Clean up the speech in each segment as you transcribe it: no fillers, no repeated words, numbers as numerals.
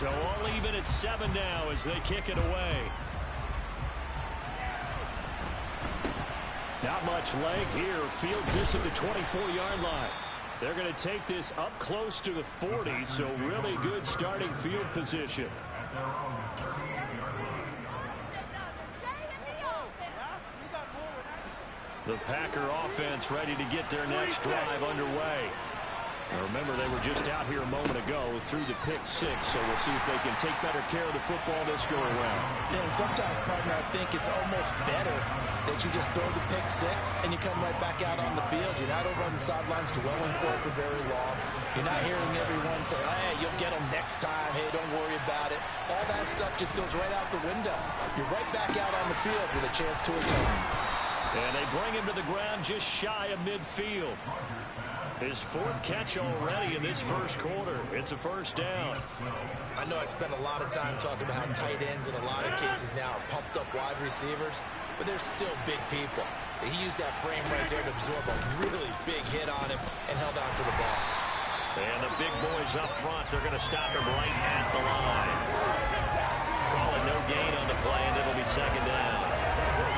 So all even at 7 now as they kick it away. Not much leg here. Fields this at the 24-yard line. They're going to take this up close to the 40, so really good starting field position. The Packer offense ready to get their next drive underway. Now remember, they were just out here a moment ago through the pick 6, so we'll see if they can take better care of the football this go around. Yeah, and sometimes, partner, I think it's almost better that you just throw the pick 6 and you come right back out on the field. You're not over on the sidelines dwelling for it for very long. You're not hearing everyone say, hey, you'll get them next time. Hey, don't worry about it. All that stuff just goes right out the window. You're right back out on the field with a chance to atone. And they bring him to the ground just shy of midfield. His 4th catch already in this first quarter. It's a first down. I know I spent a lot of time talking about how tight ends in a lot of cases now are pumped up wide receivers, but they're still big people. He used that frame right there to absorb a really big hit on him and held on to the ball. And the big boys up front, they're going to stop him right at the line. Call it no gain on the play, and it'll be second down.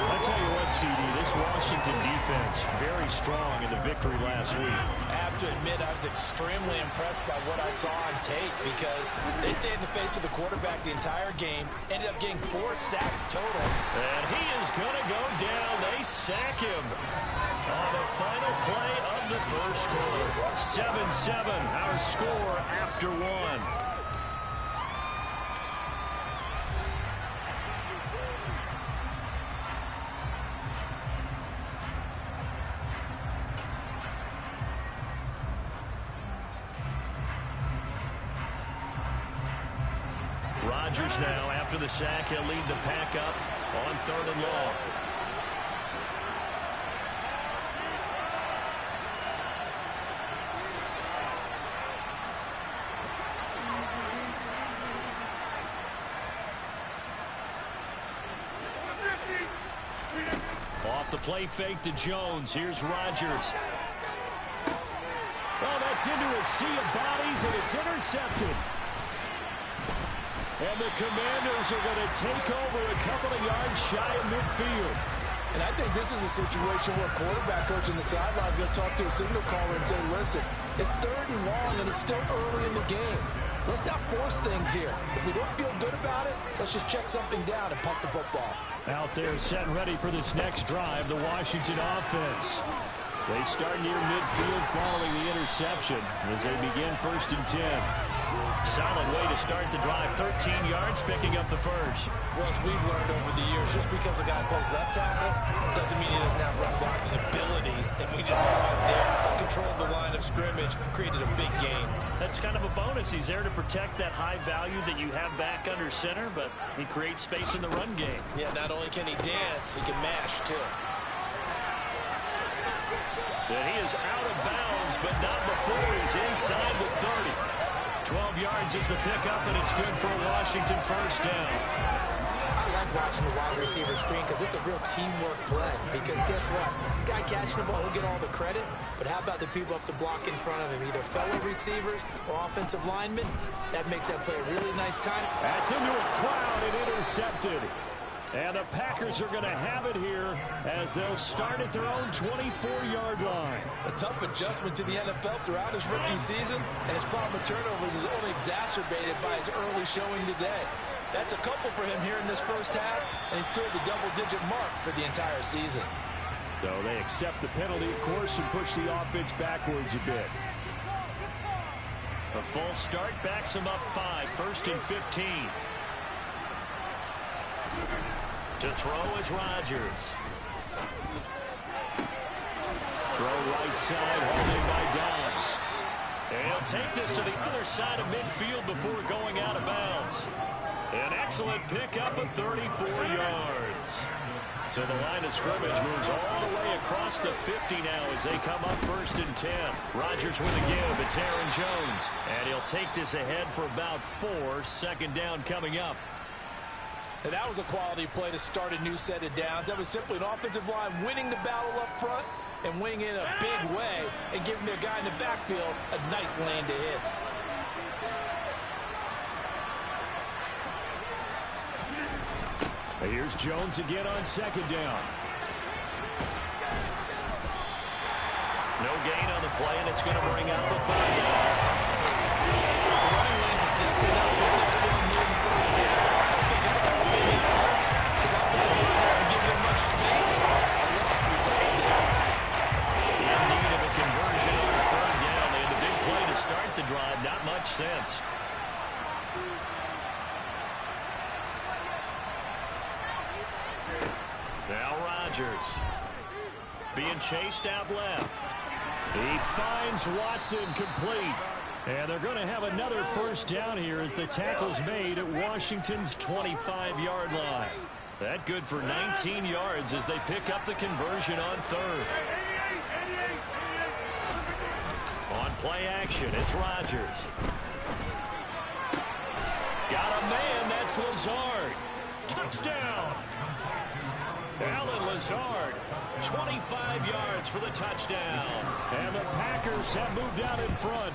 I'll tell you what, CD, this Washington defense, very strong in the victory last week. I have to admit, I was extremely impressed by what I saw on tape because they stayed in the face of the quarterback the entire game, ended up getting 4 sacks total. And he is going to go down. They sack him on the final play of the first quarter. 7-7, our score after 1. Rodgers now, after the sack, he'll lead the pack up on 3rd and long. Off the play fake to Jones. Here's Rodgers. Well, that's into a sea of bodies, and it's intercepted. And the Commanders are going to take over a couple of yards shy of midfield. And I think this is a situation where quarterback coach in the sideline is going to talk to a signal caller and say, listen, it's 3rd and long, and it's still early in the game. Let's not force things here. If we don't feel good about it, let's just check something down and pump the football. Out there set and ready for this next drive, the Washington offense. They start near midfield following the interception as they begin 1st and 10. Solid way to start the drive. 13 yards, picking up the first. Well, as we've learned over the years, just because a guy plays left tackle doesn't mean he doesn't have run blocking abilities. And we just saw it there. Controlled the line of scrimmage, created a big gain. That's kind of a bonus. He's there to protect that high value that you have back under center, but he creates space in the run game. Yeah, not only can he dance, he can mash, too. And he is out of bounds, but not before he's inside the 30. 12 yards is the pickup, and it's good for a Washington first down. I like watching the wide receiver screen because it's a real teamwork play. Because guess what? The guy catching the ball, he'll get all the credit. But how about the people up to block in front of him, either fellow receivers or offensive linemen? That makes that play a really nice time. That's into a crowd and intercepted. And the Packers are going to have it here as they'll start at their own 24-yard line. A tough adjustment to the NFL throughout his rookie season, and his problem with turnovers is only exacerbated by his early showing today. That's a couple for him here in this first half, and he's cleared the double-digit mark for the entire season. So they accept the penalty, of course, and push the offense backwards a bit. A false start backs him up 5, 1st and 15. To throw is Rodgers. Throw right side, holding by Dobbs. And he'll take this to the other side of midfield before going out of bounds. An excellent pickup of 34 yards. So the line of scrimmage moves all the way across the 50 now as they come up 1st and 10. Rodgers with a give. It's Aaron Jones. And he'll take this ahead for about 4. 2nd down coming up. And that was a quality play to start a new set of downs. That was simply an offensive line winning the battle up front and winning in a big way and giving their guy in the backfield a nice lane to hit. Here's Jones again on second down. No gain on the play, and it's going to bring out the third down. The running lanes have definitely not been there for him here in the first half. I don't think it's all been his fault. His offensive line hasn't given him much space. A loss results there. In need of a conversion on third down. They had the big play to start the drive. Not much sense. Now Rodgers being chased out left. He finds Watson complete. And they're going to have another first down here as the tackle's made at Washington's 25-yard line. That good for 19 yards as they pick up the conversion on third. On play action, it's Rodgers. Got a man, that's Lazard. Touchdown! Alan Lazard, 25 yards for the touchdown. And the Packers have moved out in front.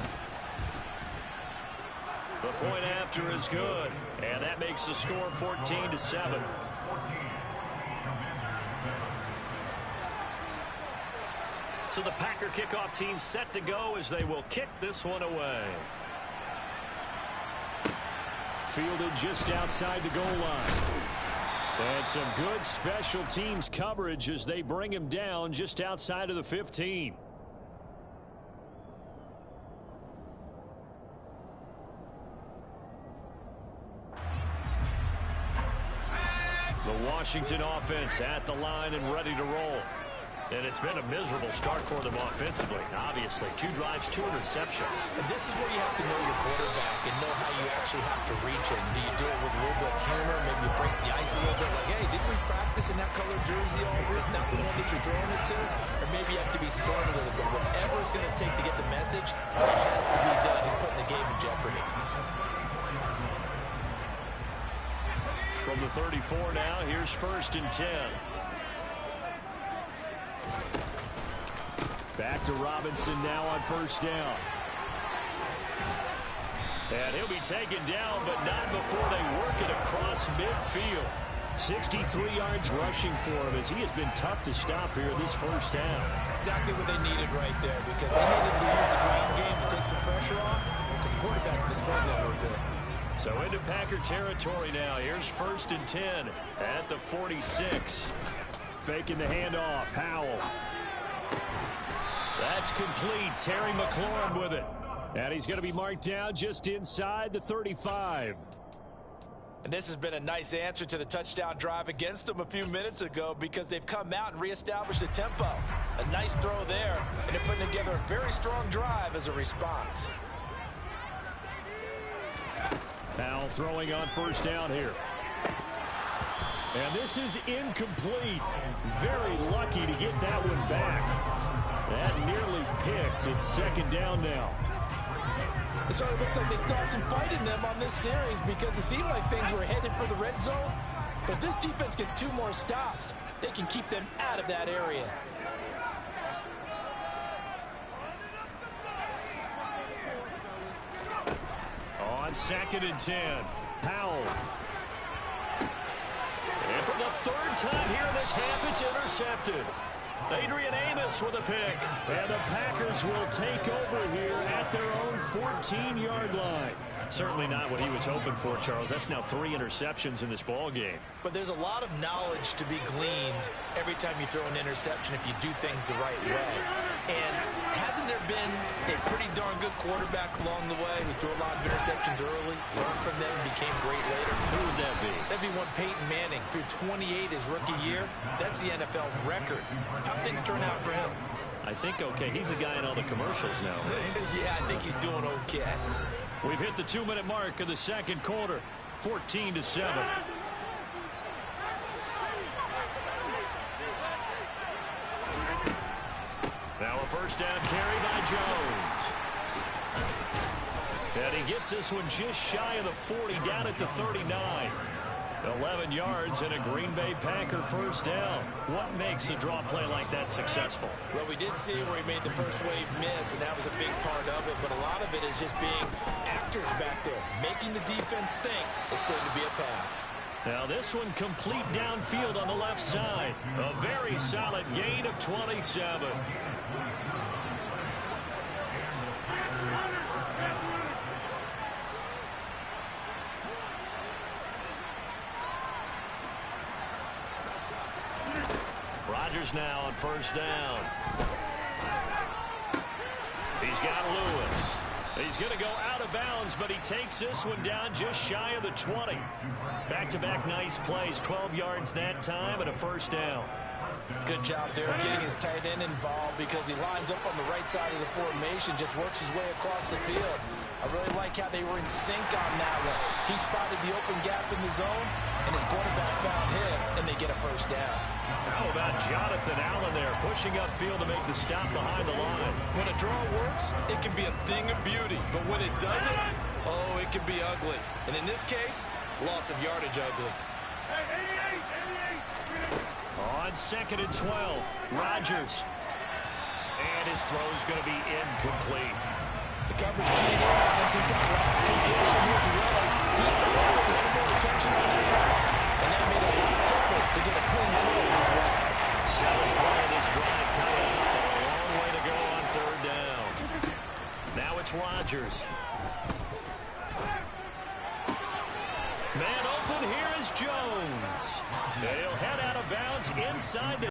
The point after is good. And that makes the score 14-7. So the Packer kickoff team set to go as they will kick this one away. Fielded just outside the goal line. And some good special teams coverage as they bring him down just outside of the 15. The Washington offense at the line and ready to roll. And it's been a miserable start for them offensively. Obviously, 2 drives, 2 interceptions. And this is where you have to know your quarterback and know how you actually have to reach him. Do you do it with a little bit of humor? Maybe you break the ice a little bit. Like, hey, didn't we practice in that colored jersey all week? Not the one that you're throwing it to? Or maybe you have to be stern a little bit. Whatever it's going to take to get the message, it has to be done. He's putting the game in jeopardy. From the 34 now, here's 1st and 10. Back to Robinson now on 1st down. And he'll be taken down, but not before they work it across midfield. 63 yards rushing for him as he has been tough to stop here this first half. Exactly what they needed right there, because they needed to use the ground game to take some pressure off, because the quarterback's been struggling a little bit. So into Packer territory now. Here's 1st and 10 at the 46. Faking the handoff. Howell. That's complete. Terry McLaurin with it. And he's going to be marked down just inside the 35. And this has been a nice answer to the touchdown drive against them a few minutes ago, because they've come out and reestablished the tempo. A nice throw there, and they're putting together a very strong drive as a response. Howell throwing on 1st down here. And this is incomplete. Very lucky to get that one back. That nearly picked. It's 2nd down now. It sort of looks like they start some fight in them on this series, because it seemed like things were headed for the red zone. But if this defense gets 2 more stops, they can keep them out of that area. On 2nd and 10, Howell. And for the 3rd time here in this half, it's intercepted. Adrian Amos with a pick. And the Packers will take over here at their own 14-yard line. Certainly not what he was hoping for, Charles. That's now 3 interceptions in this ball game. But there's a lot of knowledge to be gleaned every time you throw an interception if you do things the right way. And hasn't there been a pretty darn good quarterback along the way who threw a lot of interceptions early, learned from them, and became great later? Who would that be? That'd be one Peyton Manning. Threw 28 his rookie year. That's the NFL record. How'd things turn out for him? I think okay. He's the guy in all the commercials now. Yeah, I think he's doing okay. We've hit the 2-minute mark of the 2nd quarter. 14-7. Now a 1st down carry by Jones. And he gets this one just shy of the 40, down at the 39. 11 yards and a Green Bay Packer 1st down. What makes a draw play like that successful? Well, we did see where he made the first wave miss, and that was a big part of it. But a lot of it is just being actors back there, making the defense think it's going to be a pass. Now this one complete downfield on the left side. A very solid gain of 27. Rodgers now on first down. He's got Lewis. He's going to go out of bounds, but he takes this one down just shy of the 20. Back-to-back nice plays, 12 yards that time and a first down. Good job there getting his tight end involved because he lines up on the right side of the formation, just works his way across the field. I really like how they were in sync on that one. He spotted the open gap in the zone, and his quarterback found him, and they get a first down. How about Jonathan Allen there, pushing upfield to make the stop behind the line? When a draw works, it can be a thing of beauty. But when it doesn't, oh, it can be ugly. And in this case, loss of yardage ugly. On 2nd and 12, Rodgers. And his throw's going to be incomplete. The coverage key here, and since that last condition was really, he had a little more attention on that. And that made it a lot tougher to get a clean throw as well. 7th play of this drive coming up, but a long way to go on 3rd down. Now it's Rodgers. Man open, here is Jones. He'll head out of bounds inside the